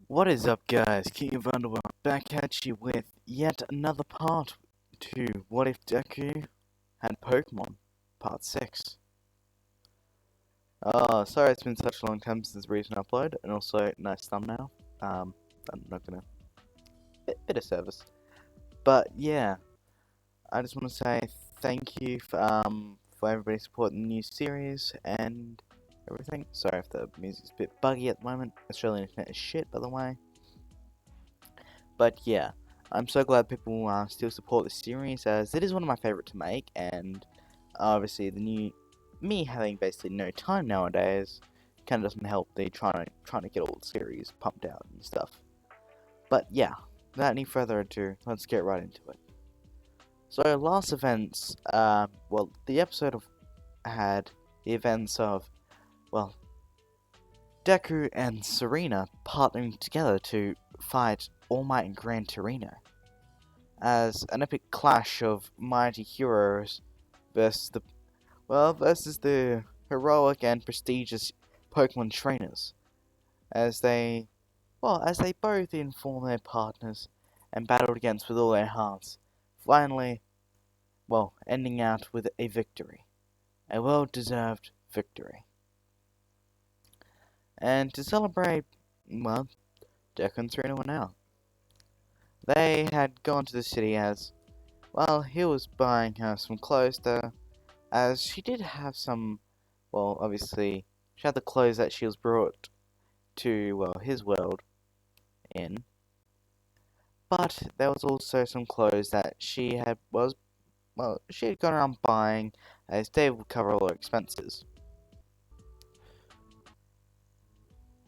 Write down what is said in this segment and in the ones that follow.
What is up, guys? King of Underworld back at you with yet another part to What If Deku Had Pokemon, Part 6. Sorry it's been such a long time since the recent upload, and also nice thumbnail. I'm not gonna... bit of service. But yeah, I just want to say thank you for everybody supporting the new series and everything. Sorry if the music's a bit buggy at the moment. Australian internet is shit, by the way. But yeah, I'm so glad people still support the series, as it is one of my favourite to make, and obviously the new me having basically no time nowadays kind of doesn't help the trying to get all the series pumped out and stuff. But yeah, without any further ado, let's get right into it. So last events, well, the episode had the events of, well, Deku and Serena partnering together to fight All Might and Gran Torino, as an epic clash of mighty heroes versus the heroic and prestigious Pokemon trainers, as they both informed their partners and battled against with all their hearts, finally, ending out with a victory, a well-deserved victory. And to celebrate, Deku and Serena went out. They had gone to the city as, he was buying her some clothes as she did have some, obviously, she had the clothes that she was brought to, his world in, but there was also some clothes that she had gone around buying, as Dave would cover all her expenses.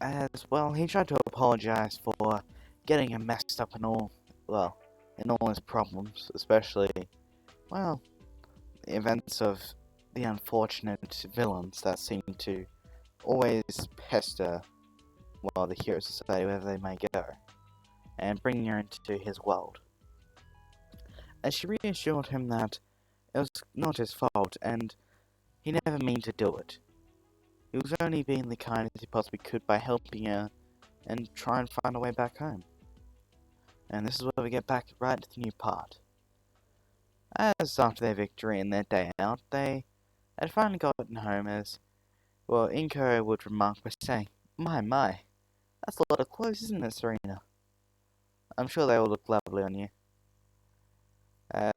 As well, he tried to apologize for getting him messed up in all his problems, especially, the events of the unfortunate villains that seem to always pester, the Hero Society wherever they may go, and bringing her into his world. As she reassured him that it was not his fault, and he never meant to do it. He was only being the kindest he possibly could by helping her and try and find a way back home. And this is where we get back right to the new part. As after their victory and their day out, they had finally gotten home as, Inko would remark by saying, My, that's a lot of clothes, isn't it, Serena? I'm sure they all look lovely on you.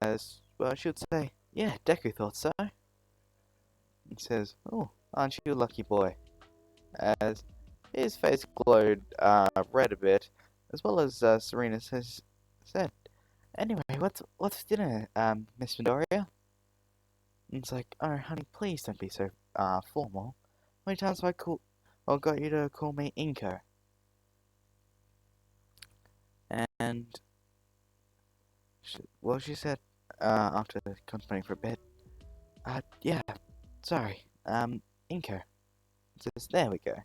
As, she would say, yeah, Deku thought so. And says, oh, aren't you a lucky boy? As his face glowed red a bit, as well as Serena said, anyway, what's for dinner, Miss Midoriya? And it's like, oh, honey, please don't be so formal. How many times have I got you to call me Inko? And she said, after contemplating for a bit, yeah, sorry, Inko. Says, there we go.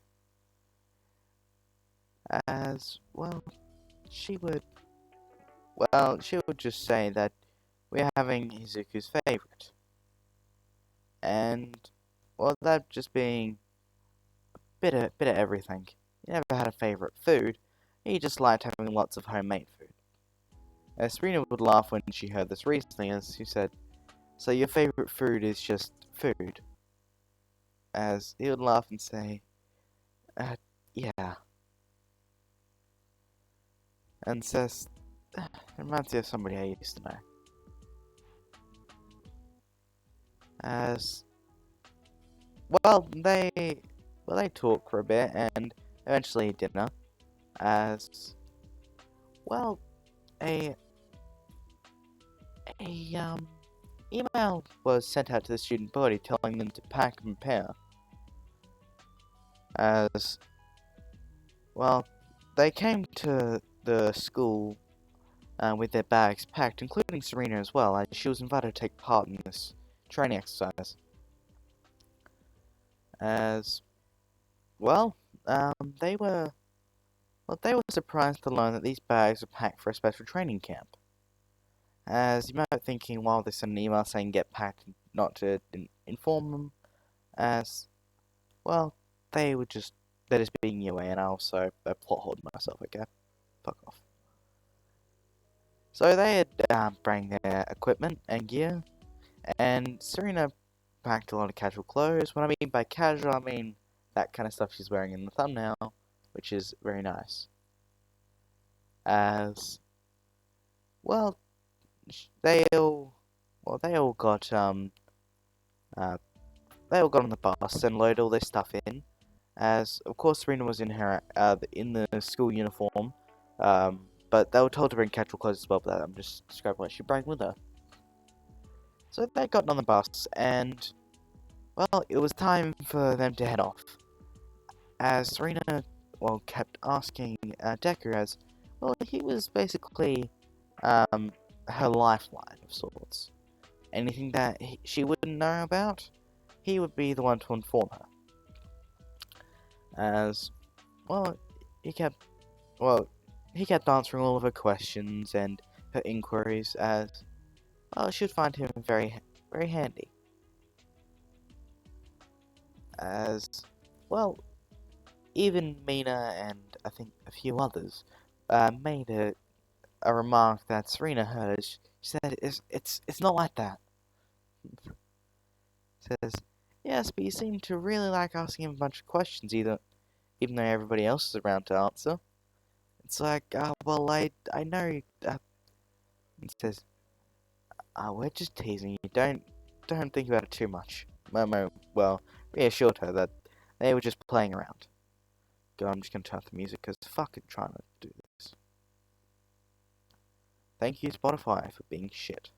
As, she would just say that we're having Izuku's favorite. And, that just being a bit of everything. He never had a favorite food, he just liked having lots of homemade food. Serena would laugh when she heard this recently, as she said, so your favorite food is just food? As he would laugh and say, yeah. And says, it reminds me of somebody I used to know. As, they talk for a bit, and eventually dinner, as, a email was sent out to the student body telling them to pack and prepare, as, they came to the school with their bags packed, including Serena as well, as she was invited to take part in this training exercise. As, they were surprised to learn that these bags were packed for a special training camp. As you might be thinking, they sent an email saying get packed, not to inform them, as, they were just they're just being you away, and I also plot hold myself. Okay, fuck off. So they had bring their equipment and gear, and Serena packed a lot of casual clothes. What I mean by casual, I mean that kind of stuff she's wearing in the thumbnail, which is very nice. As well, they all, they all got uh, they all got on the bus and loaded all their stuff in. As of course Serena was in her in the school uniform, but they were told to bring casual clothes as well. But I'm just describing what she brought with her. So they got on the bus, and well, it was time for them to head off. As Serena, kept asking Deku, as well, he was basically her lifeline of sorts. Anything that she wouldn't know about, he would be the one to inform her. As well, he kept well, he kept answering all of her questions and her inquiries. As well, she would find him very handy. As well, even Mina and I think a few others made a remark that Serena heard. She said, "It's not like that." Says, "Yes, but you seem to really like asking him a bunch of questions, even though everybody else is around to answer." It's like, well, I know. He says, we're just teasing you. Don't think about it too much." Momo, reassured her that they were just playing around. God, I'm just gonna turn off the music because fucking trying to do this. Thank you, Spotify, for being shit.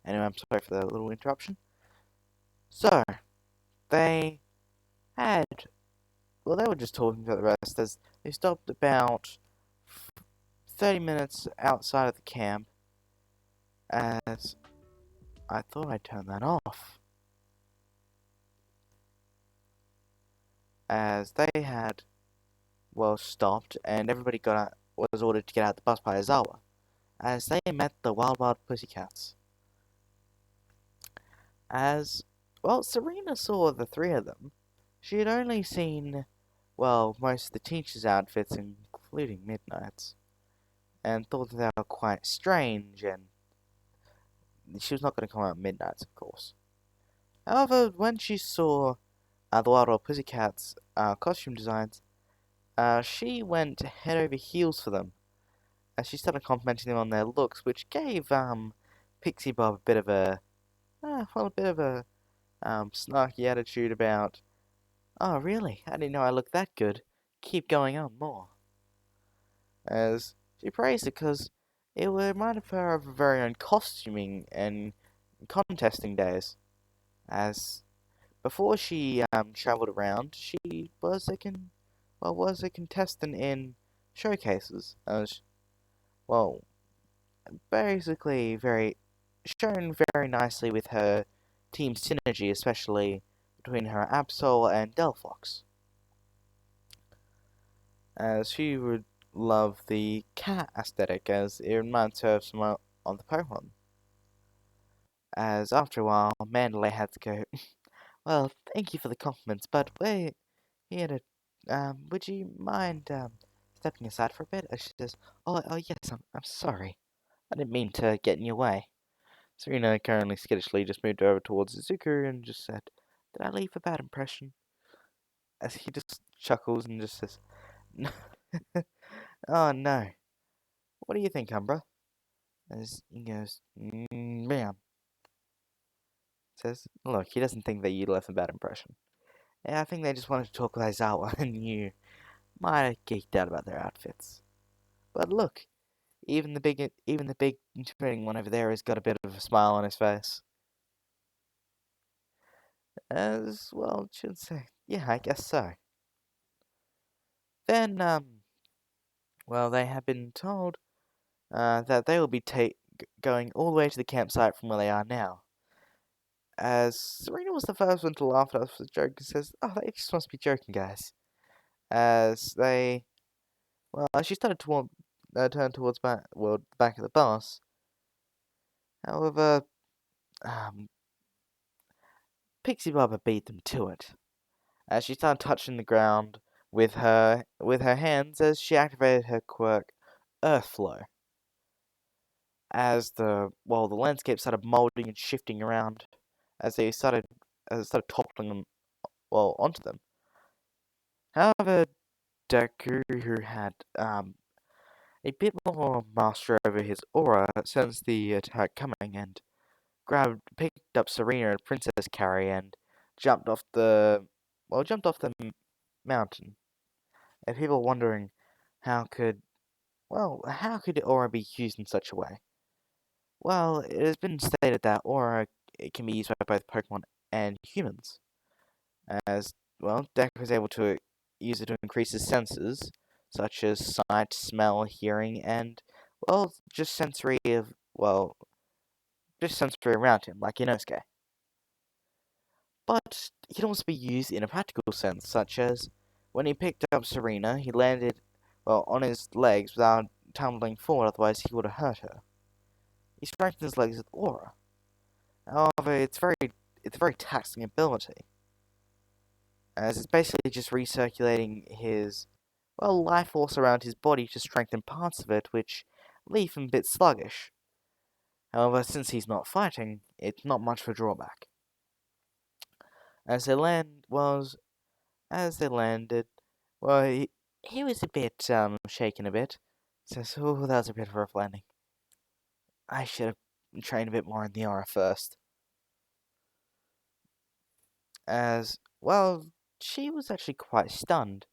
Anyway, I'm sorry for the little interruption. So, they had, they were just talking about the rest as they stopped about 30 minutes outside of the camp. As I thought I'd turn that off. As they had, stopped and everybody was ordered to get out the bus by Aizawa. As they met the Wild Pussycats. As, Serena saw the three of them. She had only seen, most of the teachers' outfits, including Midnight's, and thought that they were quite strange, and she was not going to come out Midnight's, of course. However, when she saw the Wild Pussycats' costume designs, she went head over heels for them, as she started complimenting them on their looks, which gave Pixie Bob a bit of a snarky attitude about, "Oh, really? I didn't know I looked that good. Keep going on more." As she praised it because it reminded her of her very own costuming and contesting days. As before she traveled around, she was a contestant in showcases. As well, basically very shown very nicely with her team synergy, especially between her Absol and Delphox. As she would love the cat aesthetic, as it reminds her of some of the Pokemon. As after a while, Mandalay had to go, "Well, thank you for the compliments, but we're here to, would you mind, stepping aside for a bit?" As she says, "Oh, yes, I'm sorry. I didn't mean to get in your way." Serena currently skittishly just moved over towards Izuku and just said, "Did I leave a bad impression?" As he just chuckles and just says, "No." "Oh, no. What do you think, Umbra?" As he goes, "Bam." Says, "Look, he doesn't think that you left a bad impression. Yeah, I think they just wanted to talk with Aizawa, and you might have geeked out about their outfits. But look, even the big intimidating one over there has got a bit of a smile on his face." As well, should say, "Yeah, I guess so." Then, they have been told that they will be going all the way to the campsite from where they are now. As Serena was the first one to laugh at us for the joke and says, "Oh, they just must be joking, guys." As she started to turn towards the back of the bus. However, um, Pixie Baba beat them to it. As she started touching the ground, with her hands as she activated her quirk Earth Flow. As the landscape started molding and shifting around as it started toppling them onto them. However, Deku, who had a bit more mastery over his aura, sensed the attack coming and picked up Serena and Princess Carrie and jumped off the mountain. And people wondering how could how could the aura be used in such a way? Well, it has been stated that aura it can be used by both Pokemon and humans, as Deku is able to use it to increase his senses, such as sight, smell, hearing, and just just sensory around him, like Inosuke. But it can also be used in a practical sense, such as when he picked up Serena, he landed on his legs without tumbling forward, otherwise he would have hurt her. He strengthened his legs with aura. However, it's a very taxing ability, as it's basically just recirculating his life force around his body to strengthen parts of it which leave him a bit sluggish. However, since he's not fighting, it's not much of a drawback. As they landed, he was a bit shaken a bit. Says, "Oh, that was a bit of a rough landing. I should have trained a bit more in the aura first." As she was actually quite stunned,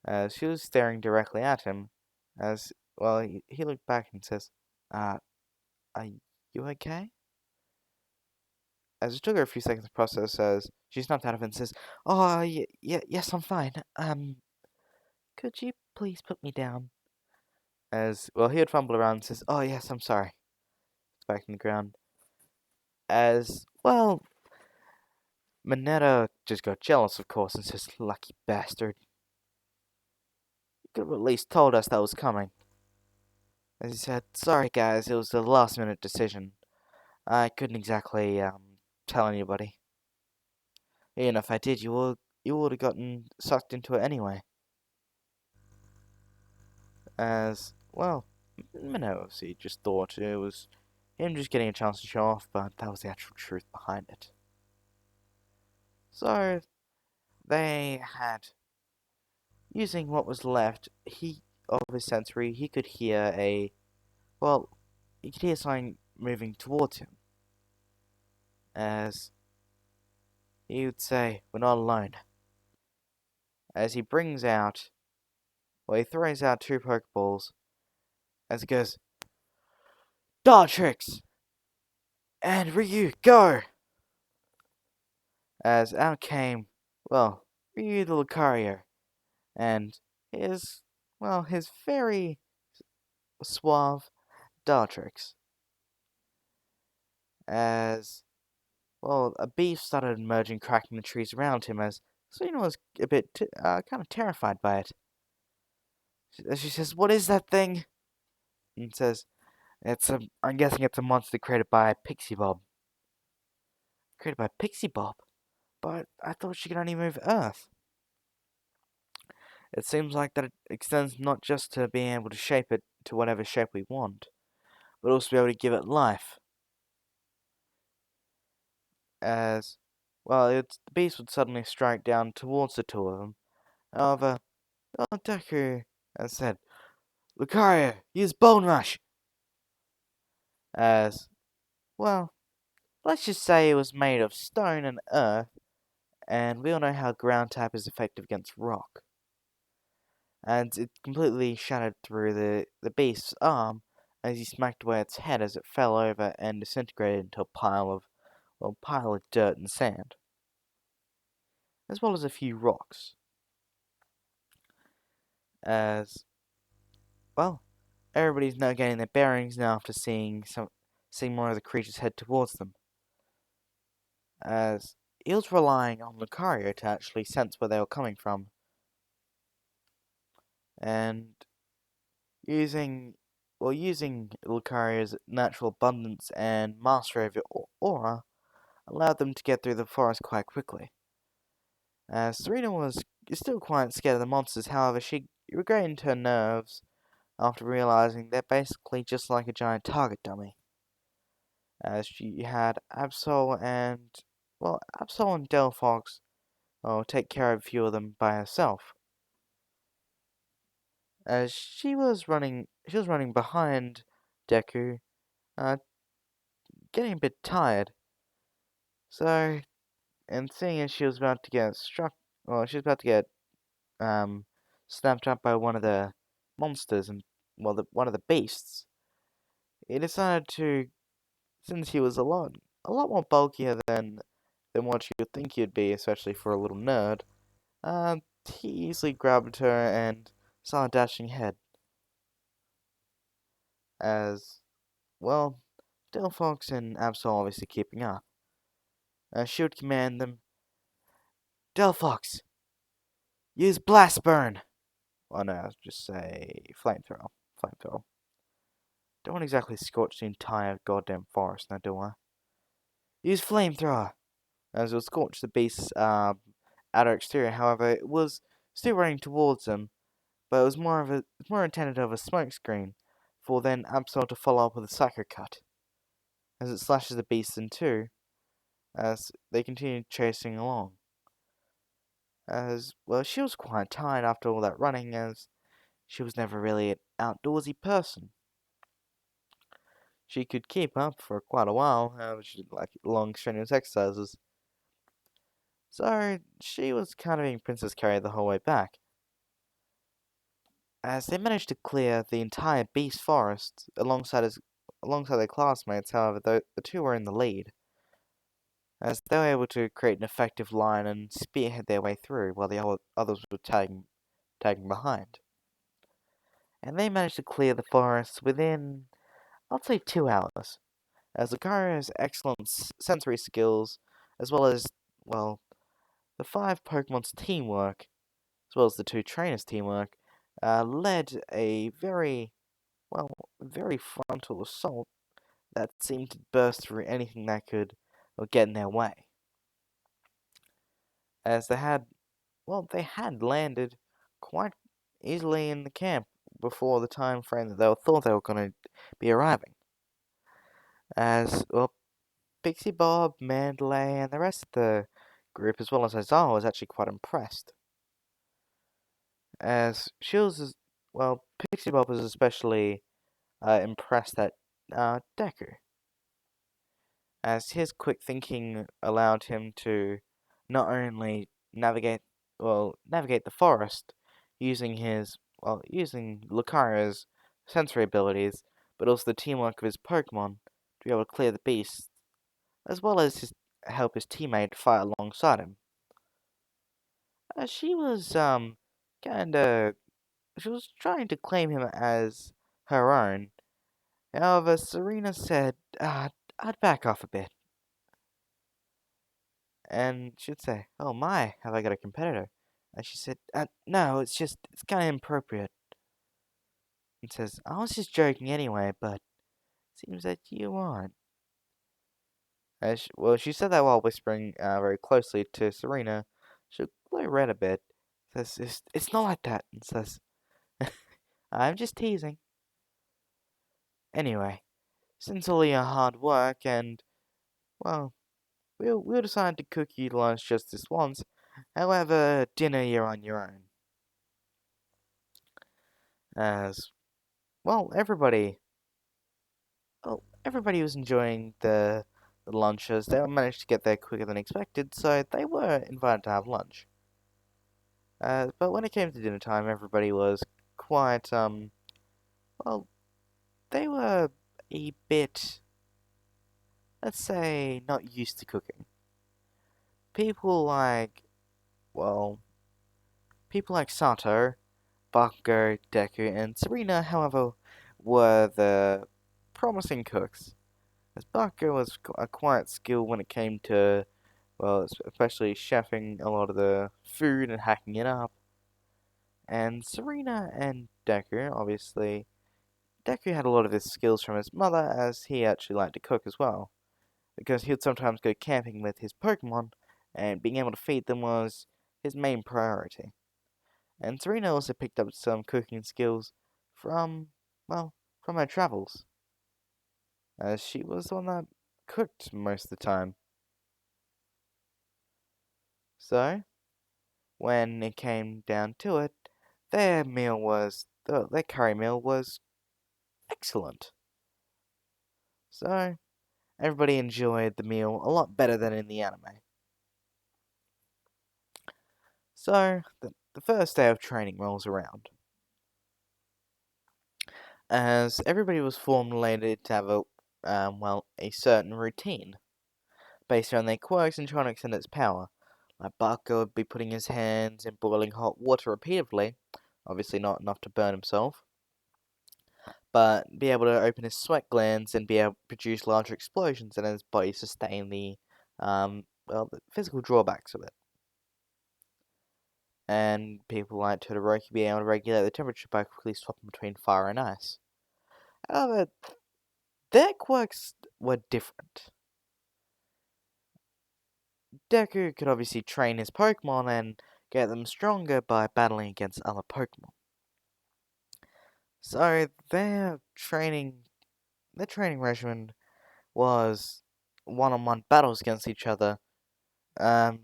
as she was staring directly at him. As he looked back and says, are you okay?" As it took her a few seconds to process, as she snapped out of it and says, "Oh, yes, I'm fine. Could you please put me down?" As he would fumble around and says, "Oh, yes, I'm sorry." It's back in the ground. As Mineta just got jealous, of course, and says, "Lucky bastard. You could have at least told us that was coming." As he said, "Sorry, guys, it was a last minute decision. I couldn't exactly tell anybody. Even if I did, you would have gotten sucked into it anyway." As Mineta obviously just thought it was him just getting a chance to show off, but that was the actual truth behind it. So they had, using what was left of his sensory, he could hear he could hear something moving towards him. As he would say, "We're not alone." As he he throws out two Pokeballs, as he goes, "Dartrix and Ryu, go!" As out came, Ryu the Lucario, and his, his very suave Dartrix. As, a beef started emerging, cracking the trees around him, as Selena was a bit, kind of terrified by it. She says, "What is that thing?" And says, I'm guessing it's a monster created by Pixie Bob. Created by Pixie Bob? But I thought she could only move Earth. It seems like that it extends not just to being able to shape it to whatever shape we want, but also be able to give it life. As, the beast would suddenly strike down towards the two of them. However, Deku has said, "Lucario, use Bone Rush!" As, let's just say it was made of stone and earth, and we all know how ground type is effective against rock. And it completely shattered through the beast's arm as he smacked away its head as it fell over and disintegrated into a pile of dirt and sand, as well as a few rocks. As everybody's now getting their bearings now after seeing more of the creatures head towards them. As he was relying on Lucario to actually sense where they were coming from, and using Lucario's natural abundance and mastery of aura allowed them to get through the forest quite quickly. Serena was still quite scared of the monsters, however, she regained her nerves after realizing they're basically just like a giant target dummy. As she had Absol and Delphox, take care of a few of them by herself. As she was running behind Deku, uh, getting a bit tired. So, and seeing as she was about to get she was about to get um snapped up by one of the monsters and one of the beasts. He decided to, since he was a lot more bulkier than what you would think he'd be, especially for a little nerd. He easily grabbed her and started dashing ahead. As well, Delphox and Absol obviously keeping up. She would command them, Delphox, use Blast Burn! Well, no, just say Flamethrower. Flamethrower. Don't want exactly scorch the entire goddamn forest, now do I? Use Flamethrower! As it would scorch the beast's outer exterior, however, it was still running towards them, but it was more intended of a smoke screen, for then Absol to follow up with a Psycho Cut, as it slashes the beast in two, as they continued chasing along. As well, she was quite tired after all that running, as she was never really an outdoorsy person. She could keep up for quite a while, however, she did like long, strenuous exercises. So she was kind of being Princess Carrier the whole way back. As they managed to clear the entire beast forest alongside their classmates, however, the two were in the lead, as they were able to create an effective line and spearhead their way through, while the others were tagging behind. And they managed to clear the forest within, I'd say, 2 hours, as Lucario's excellent sensory skills, as well as, well, the 5 Pokemon's teamwork, as well as the 2 trainers' teamwork, led a very frontal assault that seemed to burst through anything that could get in their way. As they had landed quite easily in the camp before the time frame that they thought they were going to be arriving. As well, Pixie Bob, Mandalay, and the rest of the group, as well as Isaiah, was actually quite impressed. As she was, well, Pixie Bob was especially impressed at Deku, as his quick thinking allowed him to not only navigate the forest using Lucario's sensory abilities, but also the teamwork of his Pokemon to be able to clear the beast, as well as help his teammate fight alongside him. She was kinda she was trying to claim him as her own. However, Serena said, I'd back off a bit. And she'd say, "Oh my, have I got a competitor?" And she said, "No, it's kind of inappropriate." And says, "I was just joking anyway, but seems that you aren't." She said that while whispering very closely to Serena. She glow red a bit. Says, "It's not like that." And says, "I'm just teasing." Anyway, since all your hard work and well, we'll decide to cook you lunch just this once. However, dinner you're on your own. As well, everybody was enjoying the lunches. They managed to get there quicker than expected, so they were invited to have lunch. But when it came to dinner time, everybody was quite, well, they were a bit, let's say, not used to cooking. People like, well, people like Sato, Bakugo, Deku, and Serena, however, were the promising cooks, as Bakugo was quite skilled when it came to, well, especially chefing a lot of the food and hacking it up. And Serena and Deku, obviously, Deku had a lot of his skills from his mother, as he actually liked to cook as well, because he would sometimes go camping with his Pokemon, and being able to feed them was his main priority. And Serena also picked up some cooking skills from, well, from her travels, as she was the one that cooked most of the time. So, when it came down to it, their curry meal was excellent. So, everybody enjoyed the meal a lot better than in the anime. So, the first day of training rolls around. As everybody was formulated to have a certain routine, based around their quirks and trying to extend its power. Like Barker would be putting his hands in boiling hot water repeatedly, obviously not enough to burn himself, but be able to open his sweat glands and be able to produce larger explosions and his body sustain the physical drawbacks of it. And people like Todoroki being able to regulate the temperature by quickly swapping between fire and ice. However, their quirks were different. Deku could obviously train his Pokemon and get them stronger by battling against other Pokemon. So their training regimen was one-on-one battles against each other. Um,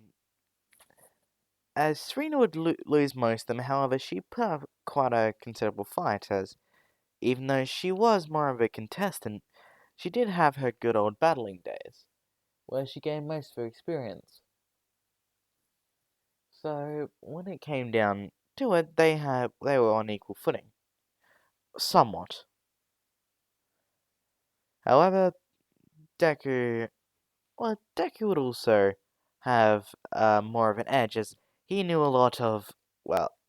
as Serena would lose most of them, however, she put up quite a considerable fight, as even though she was more of a contestant, she did have her good old battling days, where she gained most of her experience. So when it came down to it, they were on equal footing, somewhat. However, Deku Deku would also have more of an edge, as he knew a lot of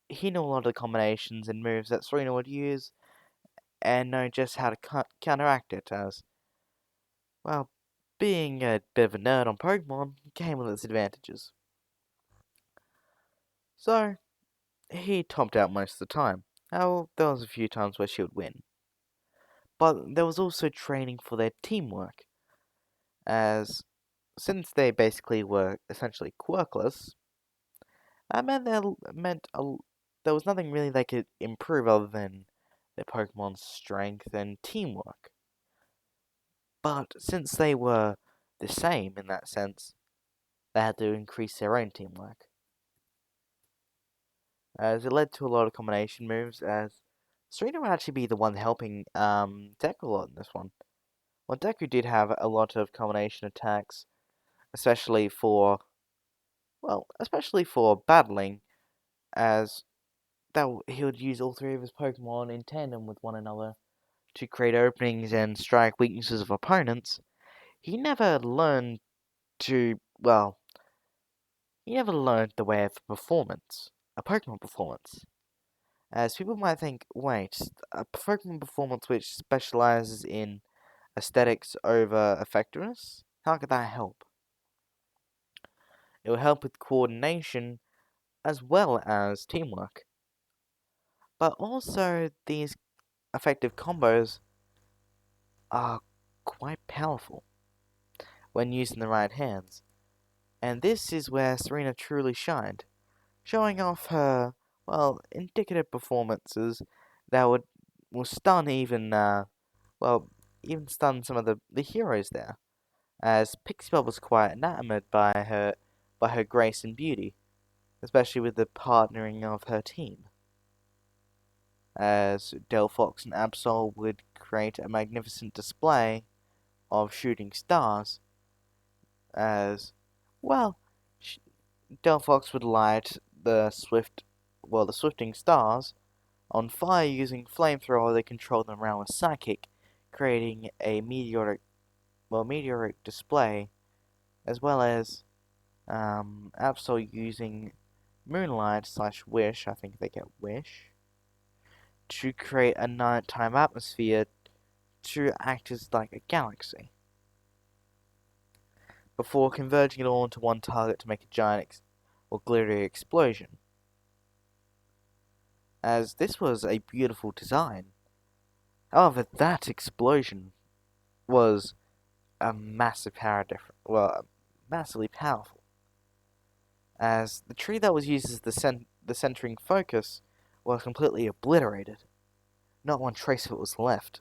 he knew a lot of the combinations and moves that Serena would use, and know just how to counteract it. As well, being a bit of a nerd on Pokemon came with its advantages. So he topped out most of the time. However, there was a few times where she would win. But there was also training for their teamwork, as since they basically were essentially quirkless, that there was nothing really they could improve other than their Pokemon's strength and teamwork. But since they were the same in that sense, they had to increase their own teamwork. As it led to a lot of combination moves, as Serena would actually be the one helping Deku a lot in this one. Well, Deku did have a lot of combination attacks, especially for especially for battling, as he would use all three of his Pokemon in tandem with one another to create openings and strike weaknesses of opponents. He never learned to, well, he never learned the way of performance, a Pokemon performance. As people might think, wait, a Pokemon performance which specializes in aesthetics over effectiveness? How could that help? It will help with coordination as well as teamwork. But also, these effective combos are quite powerful when used in the right hands. And this is where Serena truly shined, showing off her, indicative performances that will stun even stun some of the heroes there, as Pixie Belle was quite enamored by her grace and beauty, especially with the partnering of her team. As Delphox and Absol would create a magnificent display of shooting stars, as well, Delphox would light the swifting stars on fire using flamethrower. They controlled them around with psychic, creating a meteoric display, as well as Absol using moonlight / wish. I think they get wish to create a nighttime atmosphere to act as like a galaxy, before converging it all into one target to make a giant glittery explosion. As this was a beautiful design. However, that explosion was a massive power difference. Well, massively powerful. as the tree that was used as the centering focus was completely obliterated. Not one trace of it was left.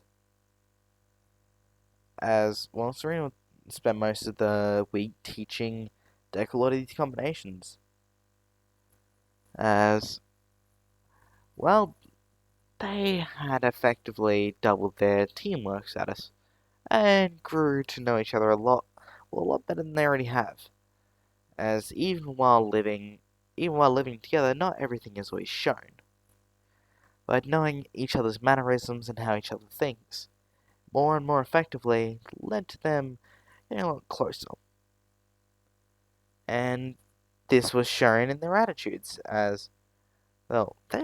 As, well, Serena spent most of the week teaching Deku a lot of these combinations. As, well, they had effectively doubled their teamwork status and grew to know each other a lot better than they already have. As even while living together, not everything is always shown. But knowing each other's mannerisms and how each other thinks, more and more effectively, led to them getting a lot closer. And this was shown in their attitudes, as well, they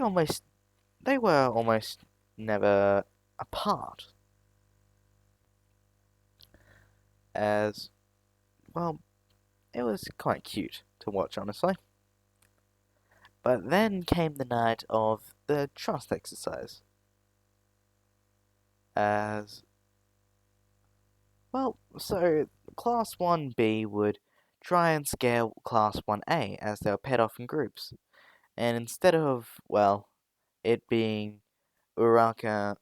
were almost never apart. As well, it was quite cute to watch, honestly. But then came the night of the trust exercise. As well, so Class 1B would try and scare Class 1A as they were paired off in groups. And instead of, well, it being Uraka,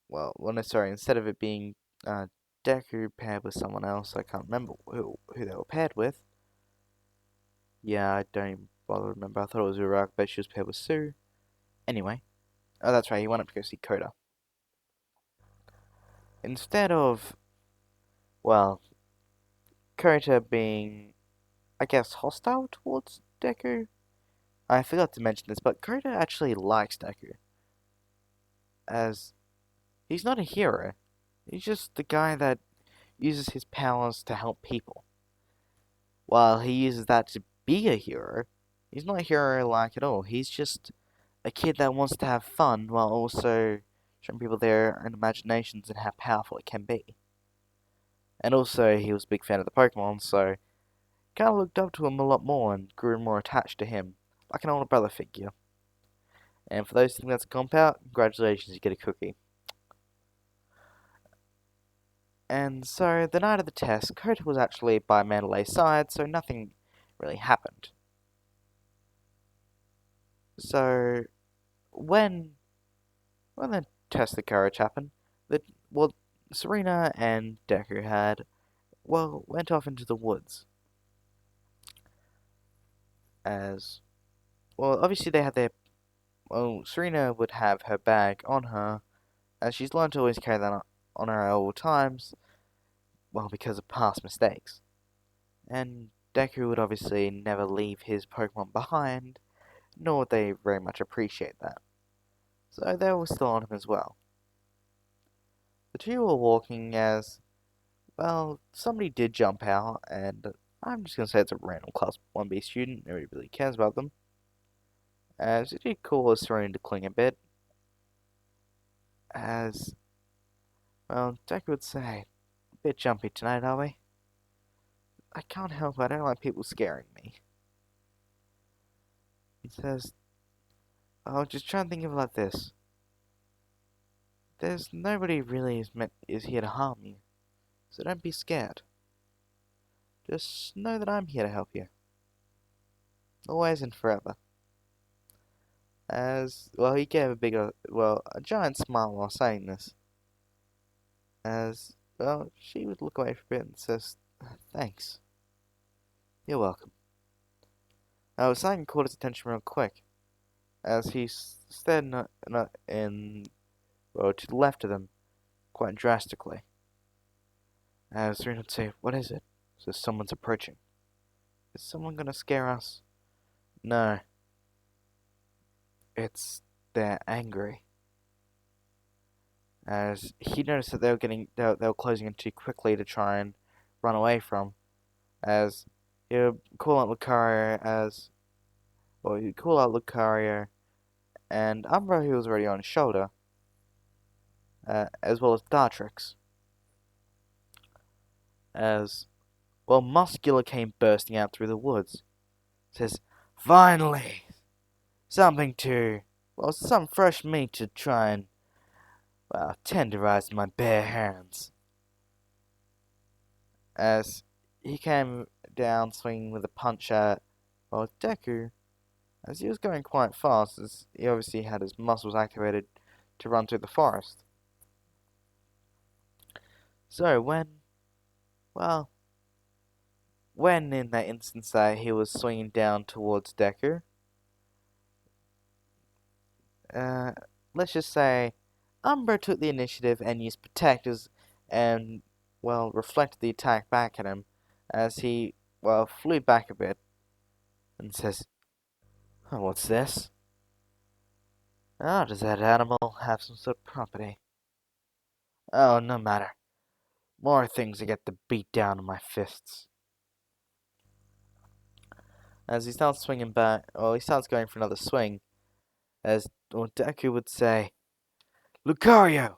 no, sorry, instead of it being uh, Deku paired with someone else, I can't remember who they were paired with. Yeah, I don't even bother to remember. I thought it was Uraka, but she was paired with Sue. Anyway, oh, that's right, he went up to go see Koda. Instead of, well, Kota being, I guess, hostile towards Deku. I forgot to mention this, but Kota actually likes Deku, as he's not a hero. He's just the guy that uses his powers to help people. While he uses that to be a hero, he's not a hero-like at all. He's just a kid that wants to have fun while also showing people their own imaginations and how powerful it can be. And also, he was a big fan of the Pokémon, so kind of looked up to him a lot more and grew more attached to him, like an older brother figure. And for those who think that's a comp out, congratulations, you get a cookie. And so, the night of the test, Kota was actually by Mandalay's side, so nothing really happened. So, when the test of courage happened, well, Serena and Deku went off into the woods. As, well, obviously they had Serena would have her bag on her, as she's learned to always carry that on her at all times, well, because of past mistakes. And Deku would obviously never leave his Pokemon behind, nor would they very much appreciate that. So they were still on him as well. The two were walking as, well, somebody did jump out, and I'm just going to say it's a random Class 1B student, nobody really cares about them. As it did cause Serena to cling a bit, as, well, Deku would say, a bit jumpy tonight, are we? I can't help it, I don't like people scaring me. He says, oh, just try and think of it like this. There's nobody really is here to harm you, so don't be scared. Just know that I'm here to help you. Always and forever. As, well, he gave a giant smile while saying this. As, well, she would look away for a bit and says, thanks. You're welcome. Something caught his attention real quick, as he stared to the left of them, quite drastically. As Serena would say, what is it? Says someone's approaching. Is someone gonna scare us? No. They're angry. As he noticed that they were closing in too quickly to try and run away from. As he would call out Lucario, and Umbro, who was already on his shoulder, as well as Dartrix. As, well, Muscular came bursting out through the woods. Says, finally! Some fresh meat to try and, well, tenderize my bare hands. As he came down swinging with a punch at, Well, Deku, as he was going quite fast, as he obviously had his muscles activated to run through the forest. So well, when in that instance that he was swinging down towards Deku, uh, let's just say Umbra took the initiative and used protectors and, well, reflected the attack back at him as he, well, flew back a bit and says, "Oh, what's this? Oh, does that animal have some sort of property? Oh, no matter. More things to get the beat down on my fists." As he starts swinging back, well, he starts going for another swing, as Deku would say, "Lucario,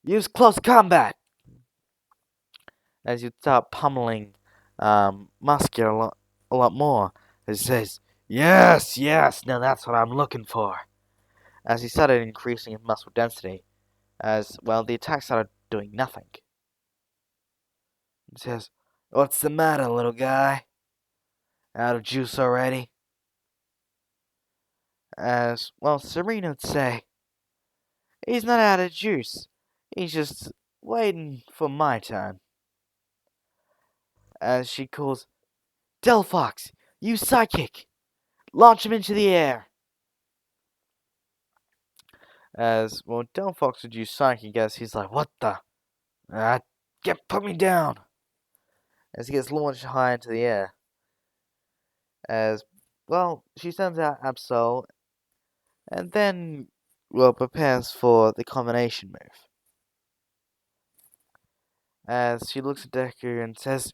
use close combat!" As you'd start pummeling Muscular a lot more. As he says, "Yes, yes, now that's what I'm looking for." As he started increasing his muscle density, as, well, the attack started doing nothing. He says, "What's the matter, little guy? Out of juice already?" As, well, Serena would say, "He's not out of juice. He's just waiting for my turn." As she calls, "Delphox, use Psychic! Launch him into the air!" As, well, Delphox would use Psychic as he's like, "What the? Put me down!" As he gets launched high into the air. As, well, she sends out Absol and then, well, prepares for the combination move. As she looks at Deku and says,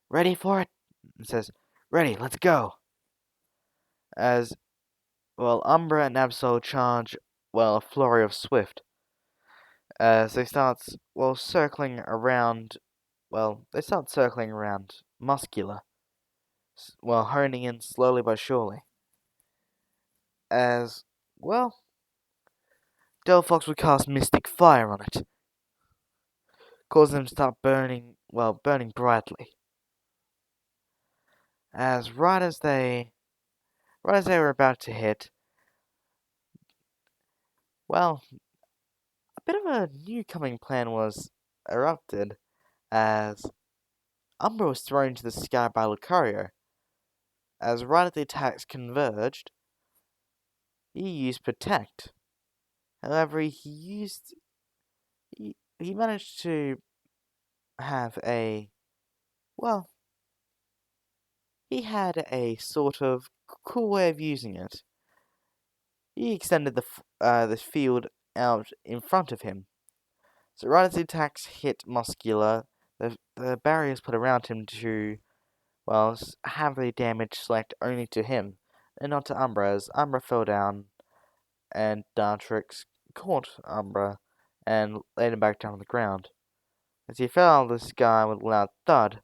"Ready for it?" And says, "Ready, let's go." As, well, Umbra and Absol charge, well, a flurry of Swift. As they start, well, circling around Muscular, well, honing in slowly but surely. As, well, Delphox would cast Mystic Fire on it, causing them to start burning brightly. As right as they were about to hit, well, a bit of a new coming plan was erupted, as Umbra was thrown into the sky by Lucario. As right as the attacks converged, he used Protect. However, he managed to have well, he had a sort of cool way of using it. He extended the field out in front of him. So right as the attacks hit Muscular, the barriers put around him to, well, have the damage select only to him, and not to Umbra, as Umbra fell down, and Dartrix caught Umbra, and laid him back down on the ground. As he fell out of the sky with a loud thud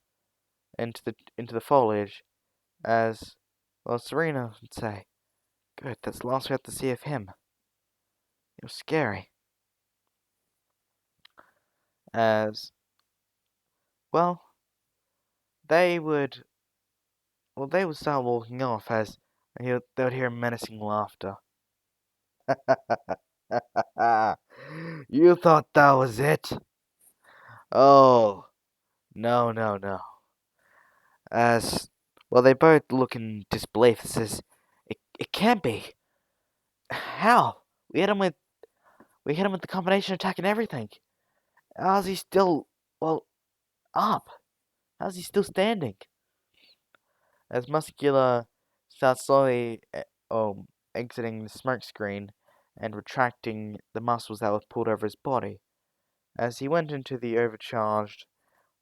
into the foliage, as, well, Serena would say, "Good, that's the last we have to see of him. It was scary." As, well, they would they would start walking off as they would hear menacing laughter. "You thought that was it? Oh, no, no, no." As, well, they both look in disbelief. It says, it can't be. How? We hit him with the combination attack and everything. How's he still, well, up? How's he still standing?" As Muscular starts slowly exiting the smoke screen and retracting the muscles that were pulled over his body. As he went into the overcharged,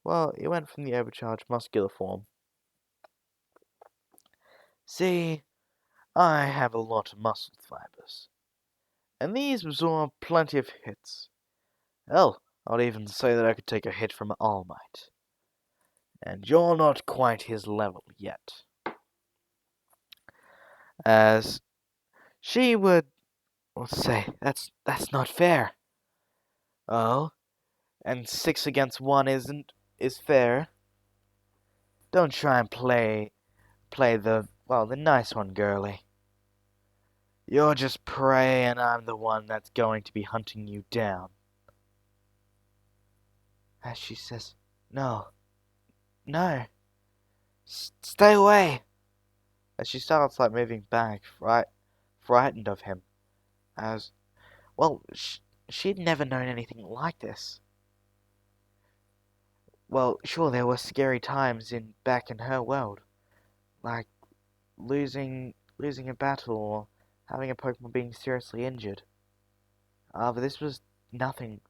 well, he went from the overcharged muscular form. "See, I have a lot of muscle fibers, and these absorb plenty of hits. Hell, I'd even say that I could take a hit from All Might. And you're not quite his level yet." As she would, well, say, that's not fair." "Oh, and 6 against 1 is fair. Don't try and play well, the nice one, girly. You're just prey, and I'm the one that's going to be hunting you down. As she says, no, no, stay away. As she starts like moving back, frightened of him. As well, she'd never known anything like this. Well, sure, there were scary times back in her world, like losing a battle or having a Pokemon being seriously injured. But this was nothing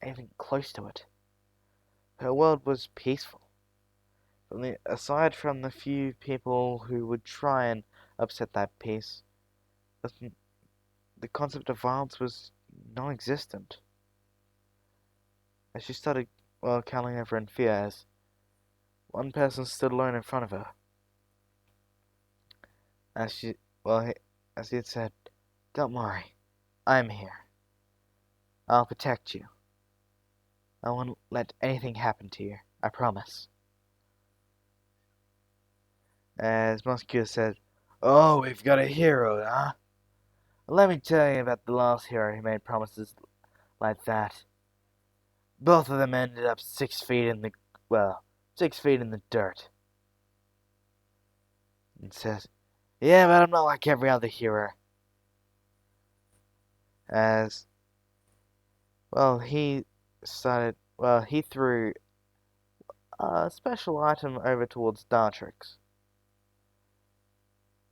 even close to it. Her world was peaceful. Aside from the few people who would try and upset that peace, the concept of violence was non-existent. As she started, well, cowling over in fear as one person stood alone in front of her. As she, well, as he had said, "Don't worry, I'm here. I'll protect you. I won't let anything happen to you. I promise." As Muscular said, "Oh, we've got a hero, huh? Let me tell you about the last hero who made promises like that. Both of them ended up 6 feet in the, well, 6 feet in the dirt." And says, "Yeah, but I'm not like every other hero." As, well, he threw a special item over towards Dartrix.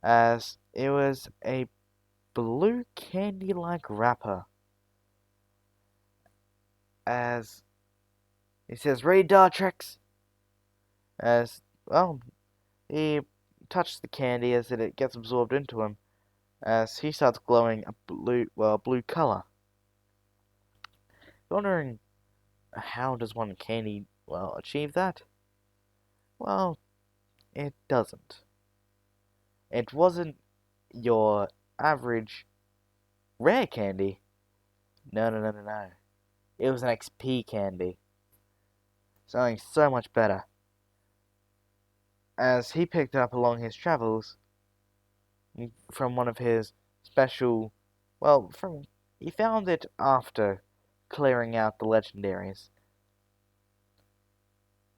As it was a blue candy-like wrapper. As he says, "Ready, Dartrix?" As, well, he touches the candy as it gets absorbed into him. As he starts glowing a blue color. Wondering, how does one candy, well, achieve that? Well, it doesn't. It wasn't your average rare candy. No, no, no, no, no. It was an XP candy. Something so much better. As he picked it up along his travels from one of his special, he found it after clearing out the legendaries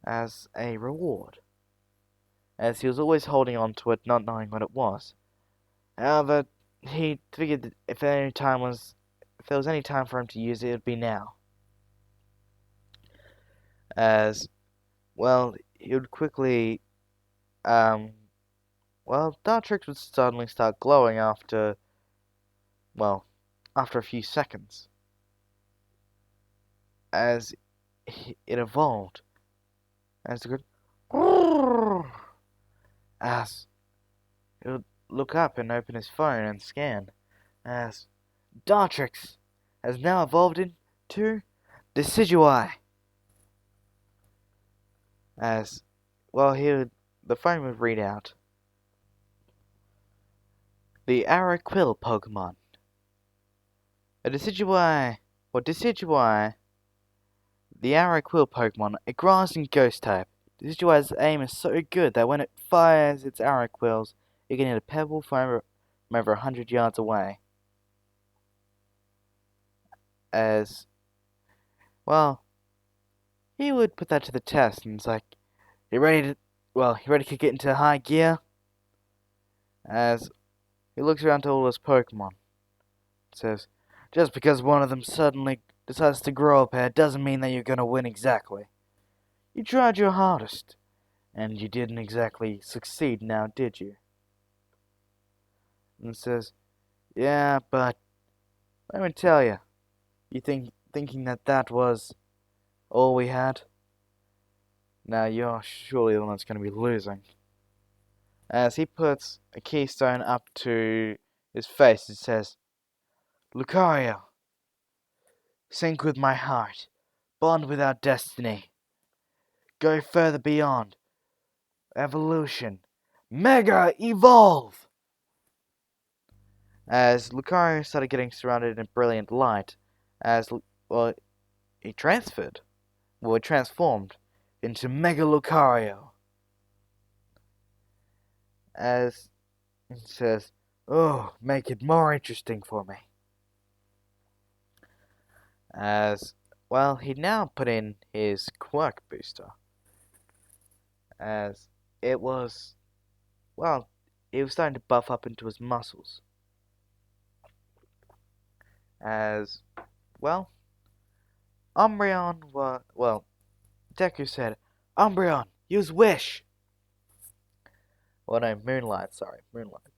as a reward. As he was always holding on to it, not knowing what it was. However, he figured that if there was any time for him to use it, it would be now. As, well, he would quickly, Dartrix would suddenly start glowing after a few seconds. As it evolved. As it would, as he would look up and open his phone and scan. As Dartrix has now evolved into Decidueye. As, the phone would read out the Araquil Pokemon. A Decidueye, the Araquil Pokemon, a grass and ghost type. Decidueye's aim is so good that when it fires its Araquils, it can hit a pebble from over 100 yards away. As, he would put that to the test, and it's like, you ready to kick it into high gear? As he looks around to all his Pokemon. Says, just because one of them suddenly decides to grow a pair doesn't mean that you're gonna win exactly. You tried your hardest, and you didn't exactly succeed now, did you? And says, yeah, but let me tell you, thinking that was all we had? Now you're surely the one that's gonna be losing. As he puts a keystone up to his face, it says, Lucario, sync with my heart, bond with our destiny, go further beyond, evolution, Mega Evolve! As Lucario started getting surrounded in brilliant light, he transformed into Mega Lucario. as he says, "Oh, make it more interesting for me." As well, he now put in his quirk booster, as it was, well, he was starting to buff up into his muscles. As well, Deku said, "Umbreon, use Wish." Well, no, Moonlight, sorry, Moonlight.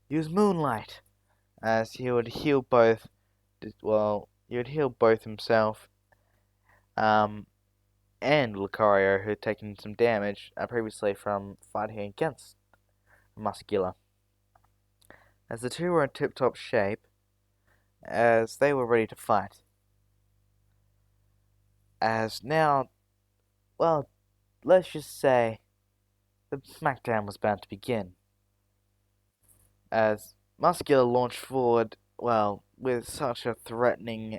Use Moonlight, as he would heal both, he would heal both himself, and Lucario, who had taken some damage previously from fighting against Muscular. As the two were in tip-top shape, as they were ready to fight. As now, well, let's just say the smackdown was about to begin. As Muscular launched forward, well, with such a threatening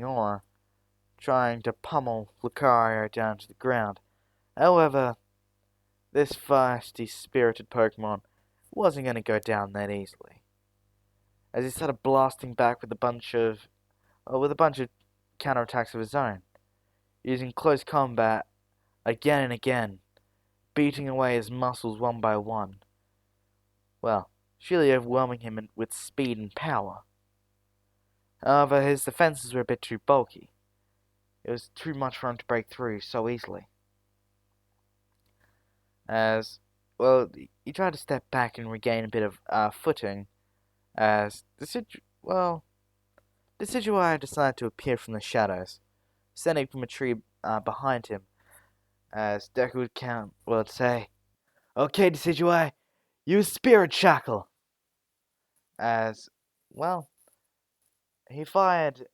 aura, trying to pummel Lucario down to the ground. However, this feisty, spirited Pokemon wasn't going to go down that easily, as he started blasting back with a bunch of counterattacks of his own, using close combat again and again, beating away his muscles one by one. Well, surely overwhelming him with speed and power. However, his defenses were a bit too bulky. It was too much for him to break through so easily. As, well, he tried to step back and regain a bit of footing, as the Decidueye decided to appear from the shadows, standing from a tree behind him, as Deku would say, "Okay, Decidueye, use Spirit Shackle." As, well, he fired,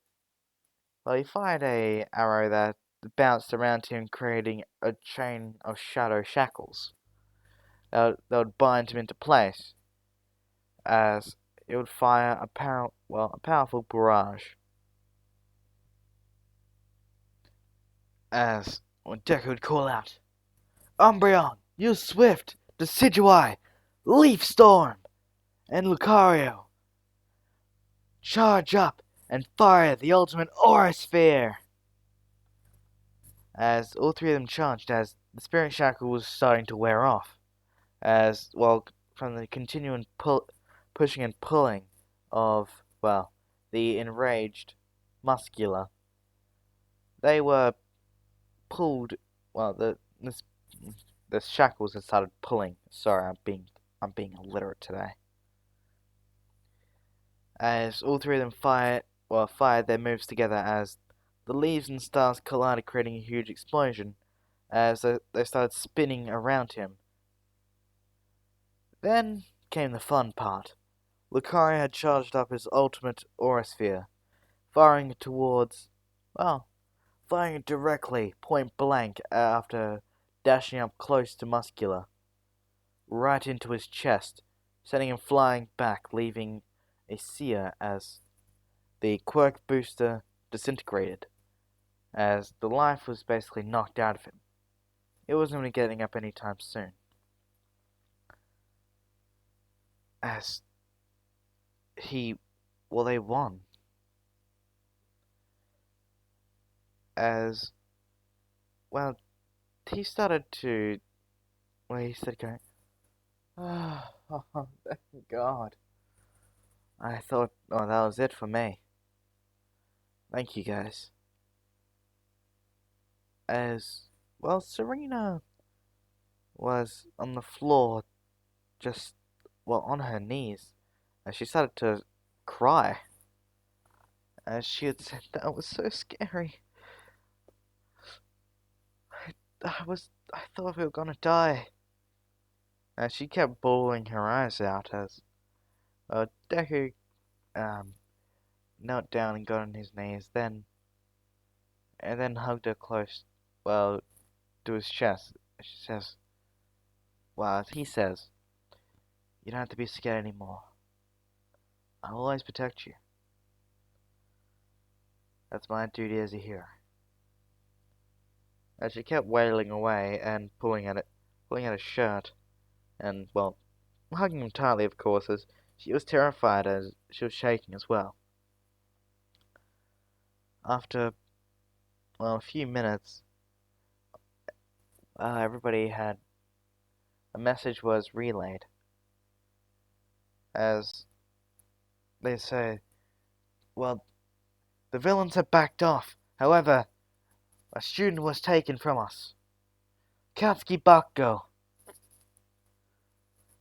a arrow that bounced around him, creating a chain of shadow shackles that would bind him into place, as it would fire a powerful barrage. As when Deku would call out, "Umbreon, use Swift, Decidueye, Leaf Storm, and Lucario, charge up and fire the ultimate Aura Sphere." As all three of them charged, as the Spirit Shackle was starting to wear off, as well from the continuing pushing and pulling of the enraged Muscular. They were pulled. Well, the shackles had started pulling. Sorry, I'm being illiterate today. As all three of them fired their moves together, as the leaves and stars collided, creating a huge explosion. As they started spinning around him. Then came the fun part. Lucario had charged up his ultimate Aura Sphere, firing it directly, point blank, after dashing up close to Muscular, right into his chest, sending him flying back, leaving a sear as the quirk booster disintegrated, as the life was basically knocked out of him. It wasn't really getting up anytime soon. As they won. As, well, he started to, he started going, "Oh, thank God. I thought, that was it for me. Thank you, guys." As, well, Serena was on the floor, just, on her knees, as she started to cry. As she had said, "That was so scary. I thought we were gonna die." As she kept bawling her eyes out, as Deku knelt down and got on his knees, and then hugged her close, to his chest. She says, he says, "You don't have to be scared anymore. I'll always protect you. That's my duty as a hero." As she kept wailing away and pulling at his shirt, and, well, hugging him tightly, of course, as she was terrified as she was shaking as well. After, well, a few minutes, everybody had a message was relayed, as they say, well, the villains have backed off. However, a student was taken from us. Katsuki Bakko.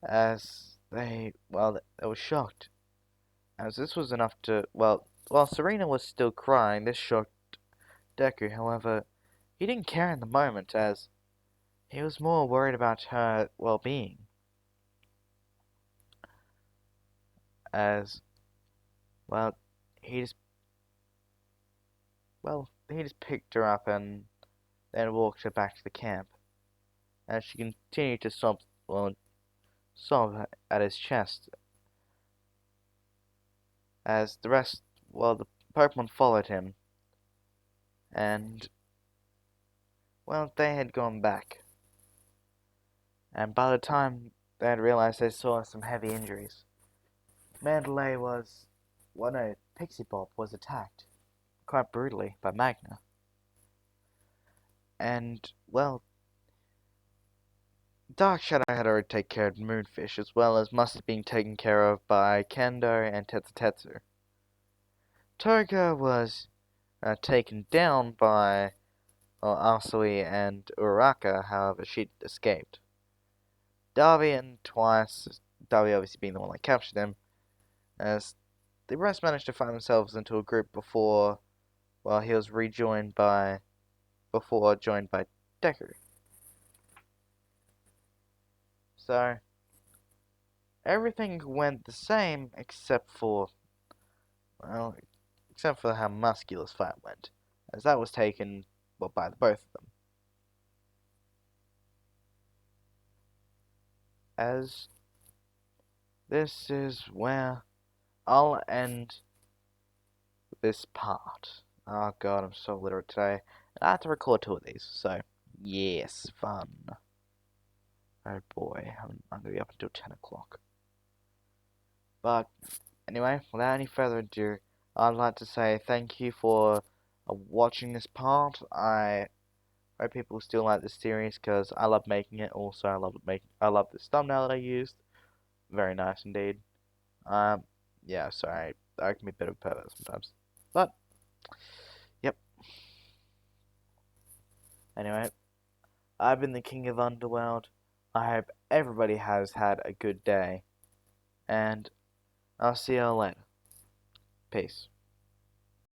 As they were shocked. As this was enough to, while Serena was still crying, this shocked Deku. However, he didn't care in the moment, as he was more worried about her well-being. As, well, he just, he just picked her up and then walked her back to the camp. As she continued to sob at his chest. As the rest, the Pokemon followed him. And, they had gone back. And by the time they had realized, they saw some heavy injuries. Mandalay was, Pixie Bob was attacked quite brutally by Magna. And, Dark Shadow had already taken care of Moonfish, as well as must have been taken care of by Kendo and Tetsu. Toga was taken down by Asui and Uraraka, however, she escaped. Darby and Twice, Darby obviously being the one that captured him, as the rest managed to find themselves into a group before, he was joined by Deku. So, everything went the same except for how Muscular's fight went, as that was taken, by the both of them. As this is where I'll end this part. Oh god, I'm so literate today. I have to record 2 of these, so yes, fun. Oh boy, I'm gonna be up until 10 o'clock. But anyway, without any further ado, I'd like to say thank you for watching this part. I hope people still like this series because I love making it. Also, I love this thumbnail that I used. Very nice indeed. Yeah, sorry, I can be a bit of a pervert sometimes, but yep. Anyway, I've been the King of Underworld. I hope everybody has had a good day, and I'll see y'all later. Peace.